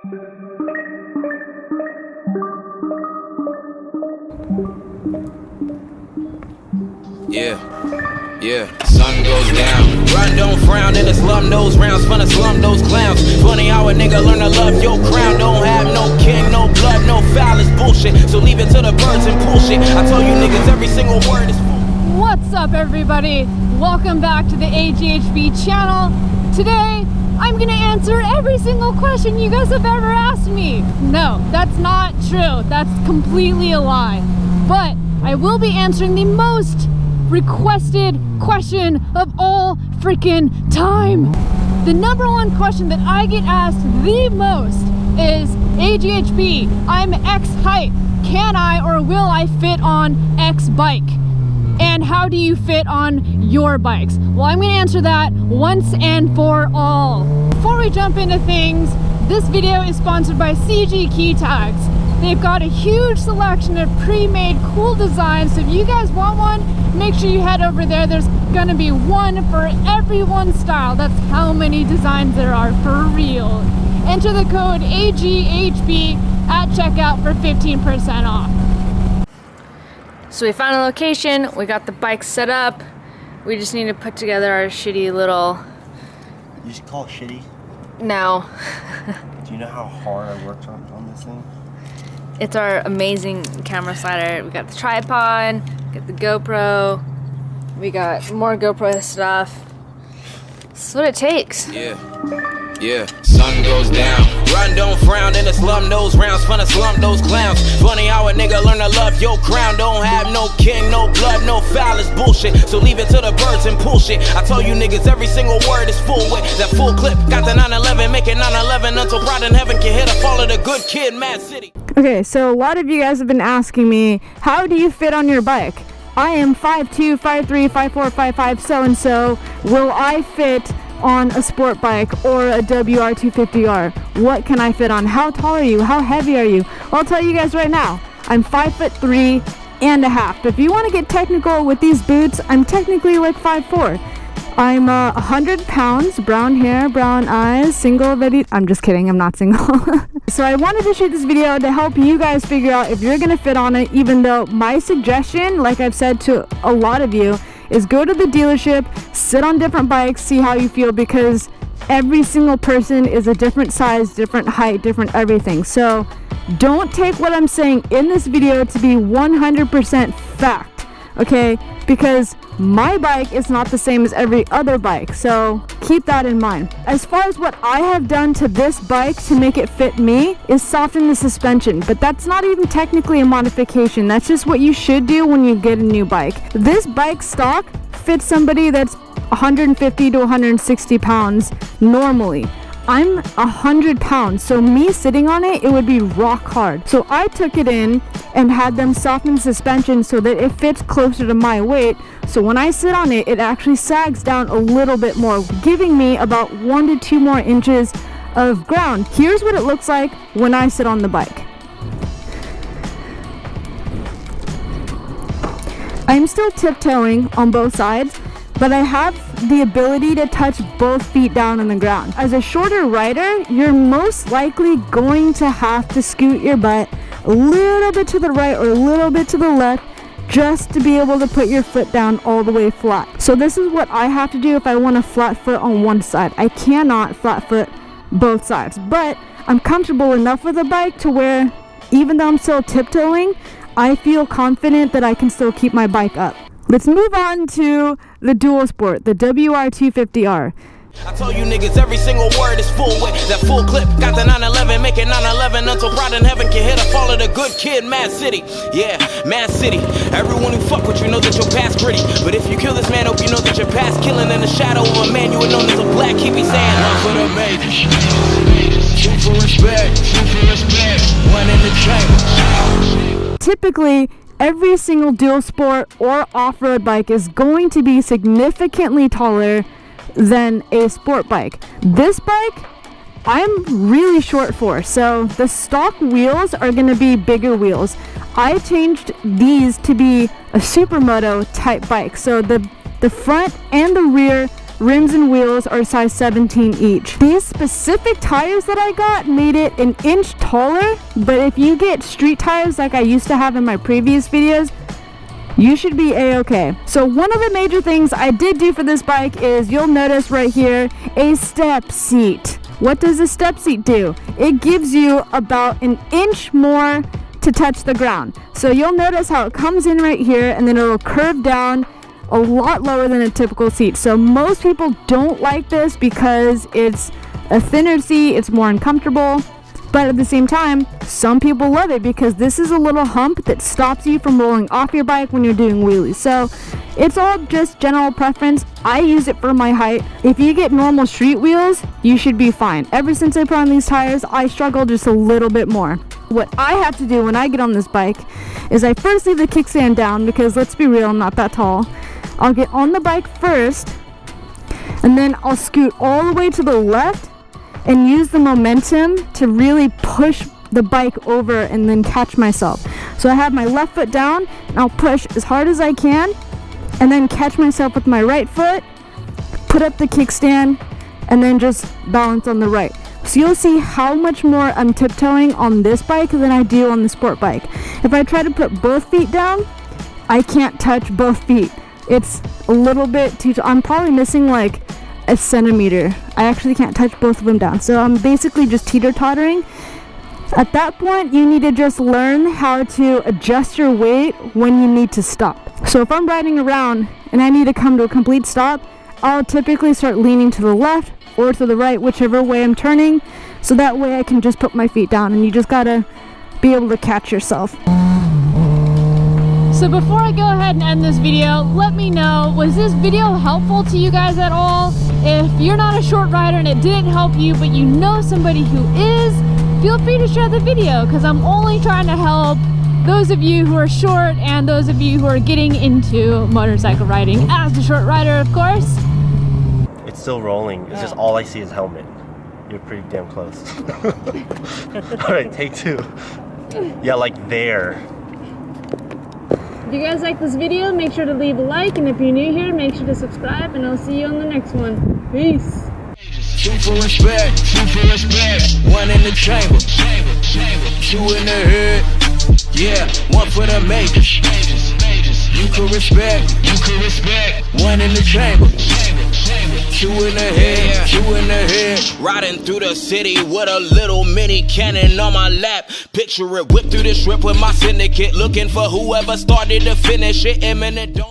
Yeah, sun goes down. Run, don't frown in the slum, those rounds, fun to slum those clowns. Funny how a nigga learn to love your crown. Don't have no king, no blood, no foul, it's bullshit. So leave it to the birds and pull shit. I tell you niggas every single word is full. What's up, everybody? Welcome back to the AGHB channel. Today, I'm gonna answer every single question you guys have ever asked me. No, that's not true. That's completely a lie. But I will be answering the most requested question of all freaking time. The number one question that I get asked the most is, AGHB, I'm X height. Can I or will I fit on X bike? And how do you fit on your bikes? Well, I'm gonna answer that once and for all. Before we jump into things, this video is sponsored by CG Key Tags. They've got a huge selection of pre-made cool designs, so if you guys want one, make sure you head over there. There's gonna be one for every one style. That's how many designs there are for real. Enter the code AGHB at checkout for 15% off. So we found a location, we got the bike set up. We just need to put together our shitty little... You should call it shitty? No. Do you know how hard I worked on this thing? It's our amazing camera slider. We got the tripod, got the GoPro, we got more GoPro stuff. That's what it takes. Yeah, sun goes down. Run, don't frown in the slum, those rounds, fun to slump those clowns. Funny how a nigga learn to love your crown. Don't have no king, no blood, no foul, it's bullshit. So leave it to the birds and pull shit. I tell you niggas every single word is full with that full clip. Got the 911, make it 911 until pride in heaven can hit a fall of the good kid, Mad City. Okay, so a lot of you guys have been asking me, how do you fit on your bike? I am 5'2", 5'3", 5'4", 5'5", so-and-so. Will I fit on a sport bike or a WR250R? What can I fit on? How tall are you? How heavy are you? Well, I'll tell you guys right now, I'm 5'3.5". If you want to get technical with these boots, I'm technically like 5'4". I'm 100 pounds, brown hair, brown eyes, single, ready. I'm just kidding, I'm not single. So I wanted to shoot this video to help you guys figure out if you're gonna fit on it, even though my suggestion, like I've said to a lot of you, is go to the dealership, sit on different bikes, see how you feel, because every single person is a different size, different height, different everything. So don't take what I'm saying in this video to be 100% fact, okay? Because my bike is not the same as every other bike, so keep that in mind. As far as what I have done to this bike to make it fit me is soften the suspension, but that's not even technically a modification. That's just what you should do when you get a new bike. This bike stock fits somebody that's 150 to 160 pounds normally. I'm 100 pounds, so me sitting on it, it would be rock hard. So I took it in and had them soften the suspension so that it fits closer to my weight. So when I sit on it, it actually sags down a little bit more, giving me about 1 to 2 more inches of ground. Here's what it looks like when I sit on the bike. I'm still tiptoeing on both sides, but I have the ability to touch both feet down on the ground. As a shorter rider, you're most likely going to have to scoot your butt a little bit to the right or a little bit to the left just to be able to put your foot down all the way flat. So this is what I have to do if I want a flat foot on one side. I cannot flat foot both sides, but I'm comfortable enough with the bike to where even though I'm still tiptoeing, I feel confident that I can still keep my bike up. Let's move on to the dual sport, the WR250R. I tell you niggas every single word is full with that full clip. Got the 911, make it 911 until pride in heaven can hit a fall of the good kid, Mad City. Yeah, Mad City. Everyone who fuck with you knows that your past gritty. But if you kill this man, hope you know that your past killing in the shadow of a man you would known as a black. He be saying, one for the majors, two for respect, one in the chamber. Typically, every single dual sport or off-road bike is going to be significantly taller than a sport bike. This bike, I'm really short for, so the stock wheels are going to be bigger wheels. I changed these to be a supermoto type bike, so the front and the rear rims and wheels are size 17 each. These specific tires that I got made it an inch taller, but if you get street tires like I used to have in my previous videos, you should be a-okay. So one of the major things I did do for this bike is, you'll notice right here, a step seat. What does a step seat do? It gives you about an inch more to touch the ground. So you'll notice how it comes in right here and then it'll curve down a lot lower than a typical seat. So most people don't like this because it's a thinner seat, it's more uncomfortable. But at the same time, some people love it because this is a little hump that stops you from rolling off your bike when you're doing wheelies. So it's all just general preference. I use it for my height. If you get normal street wheels, you should be fine. Ever since I put on these tires, I struggle just a little bit more. What I have to do when I get on this bike is I first leave the kickstand down because, let's be real, I'm not that tall. I'll get on the bike first and then I'll scoot all the way to the left and use the momentum to really push the bike over and then catch myself. So I have my left foot down and I'll push as hard as I can and then catch myself with my right foot, put up the kickstand, and then just balance on the right. So you'll see how much more I'm tiptoeing on this bike than I do on the sport bike. If I try to put both feet down, I can't touch both feet. It's a little bit too, I'm probably missing like a centimeter. I actually can't touch both of them down. So I'm basically just teeter-tottering. At that point, you need to just learn how to adjust your weight when you need to stop. So if I'm riding around and I need to come to a complete stop, I'll typically start leaning to the left or to the right, whichever way I'm turning. So that way I can just put my feet down, and you just gotta be able to catch yourself. So before I go ahead and end this video, let me know, was this video helpful to you guys at all? If you're not a short rider and it didn't help you, but you know somebody who is, feel free to share the video, because I'm only trying to help those of you who are short and those of you who are getting into motorcycle riding. As a short rider, of course. It's still rolling. It's just all I see is helmet. You're pretty damn close. Alright, take two. Yeah, like there. If you guys like this video, make sure to leave a like, and if you're new here, make sure to subscribe, and I'll see you on the next one. Peace. Two for respect, one in the chamber, two in the hood, yeah, one for the majors. You can respect, one in the chamber, two in the head, riding through the city with a little mini cannon on my lap. Picture it, whip through the strip with my syndicate, looking for whoever started to finish it. Imminent, don't